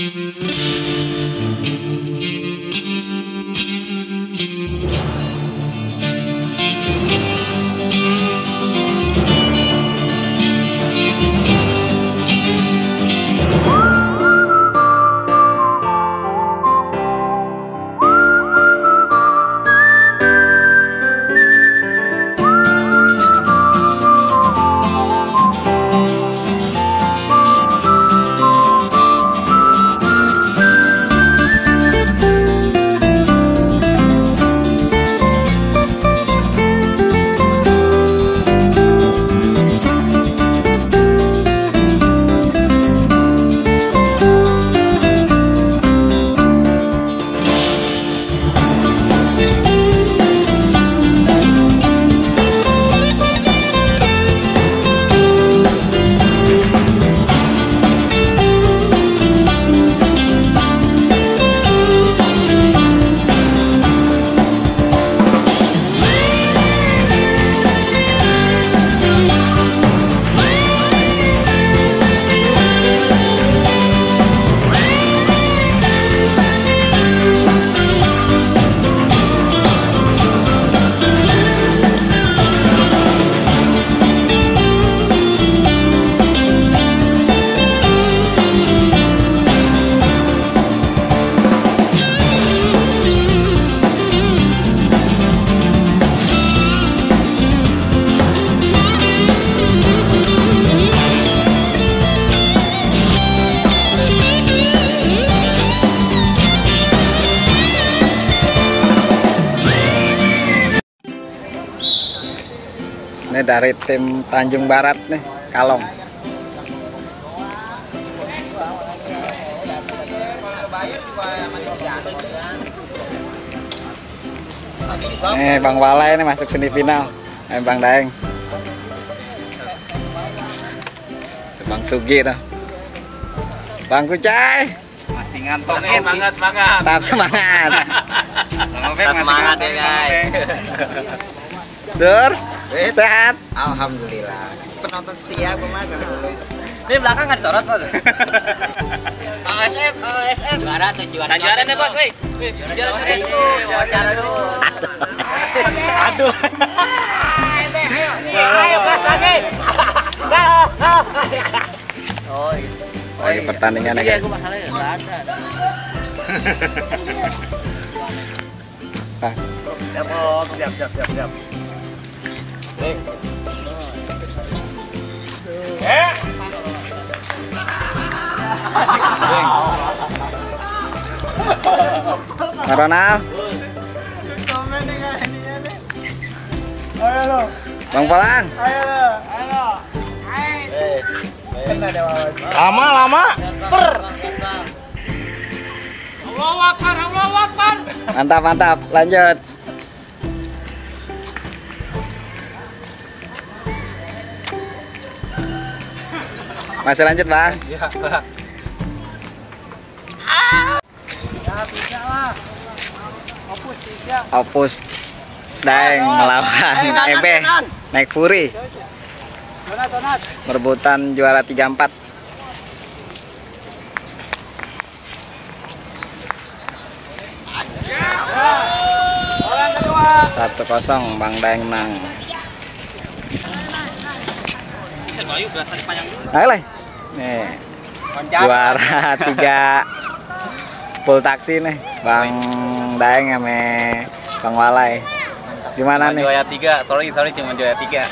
Ini dari tim Tanjung Barat nih, Kalong. Nih Bang Walai ini masuk semifinal. Bang Daeng. Bang Sugi dah. Bang Kucai. Masih ngantuk nih, semangat semangat. Tetap semangat. Tetap semangat ya guys. Dur, sehat. Alhamdulillah. Penonton setia gue mah Ini belakang kan corot bos. ASF, ASF. Juara tuh juara. Juara nih bos, woi. Juara dulu. Juara dulu. Aduh. Ayo gas lagi. Oh, lagi pertandingan ya guys. Siap. Ronald. Bang Palang. Lama. Allahu Akbar. Mantap, lanjut. Masih lanjut, Bang? Iya, Pak. Opus Daeng melawan Ebe naik Puri. Merebutan juara 34. 1-0 Bang Daeng menang. Ayo lah. Nih. Juara 3 full taksi nih, Bang Daeng sama Bang Walai. Gimana nih? Juara 3, sorry cuma juara 3.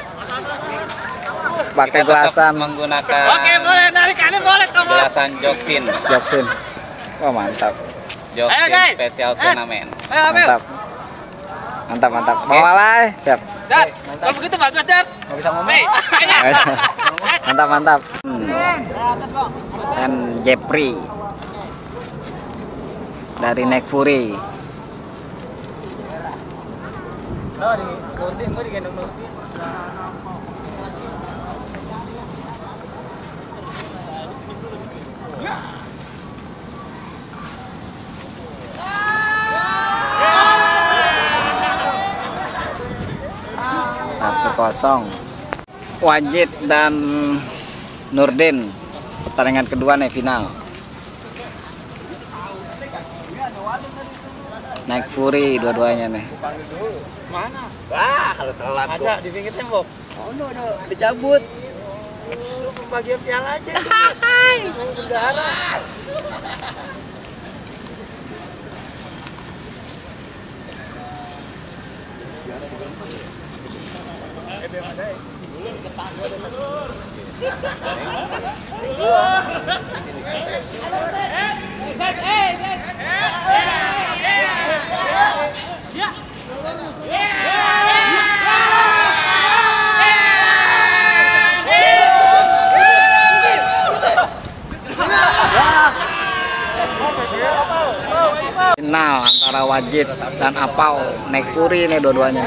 Pakai gelasan menggunakan. Oke, boleh narik kanan boleh toh. Gelasan Joksin. Wah, mantap. Joksin spesial turnamen. Mantap. Bang Walai, siap. Dat, kalau begitu bagus, Dat. Nggak bisa ngomong. Mantap. Dan Jepri dari Nek Puri. Kosong. Wajid dan Nurdin pertandingan kedua nih final. Naik Fury dua-duanya nih. Mana? Wah, kalau telat Ada di pinggir tembok. Oh, no, dicabut. Lu pembagian piala aja. Hai. Bendahara. Final antara Wajid dan Apau naik Fury nih dua-duanya.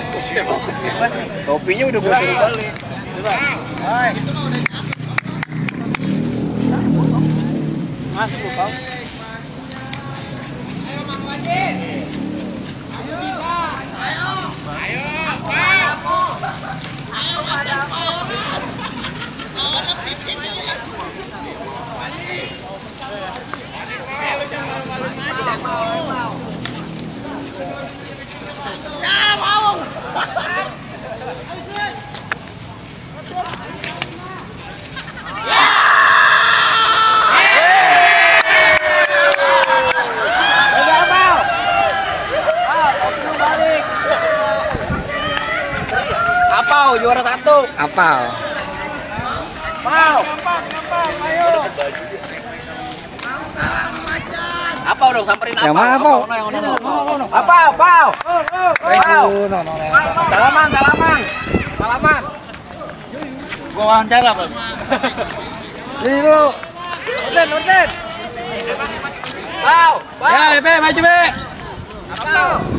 Topinya udah gue suruh balik. Masuk lu kau. Apau juara 1. Apau. Apau dong samperin Ya Apau. mana Apau? Apau. Salaman. Gua wawancara, Bang. Ini dulu. Orden. Apau. Ya, Be, maju, Be. Apau.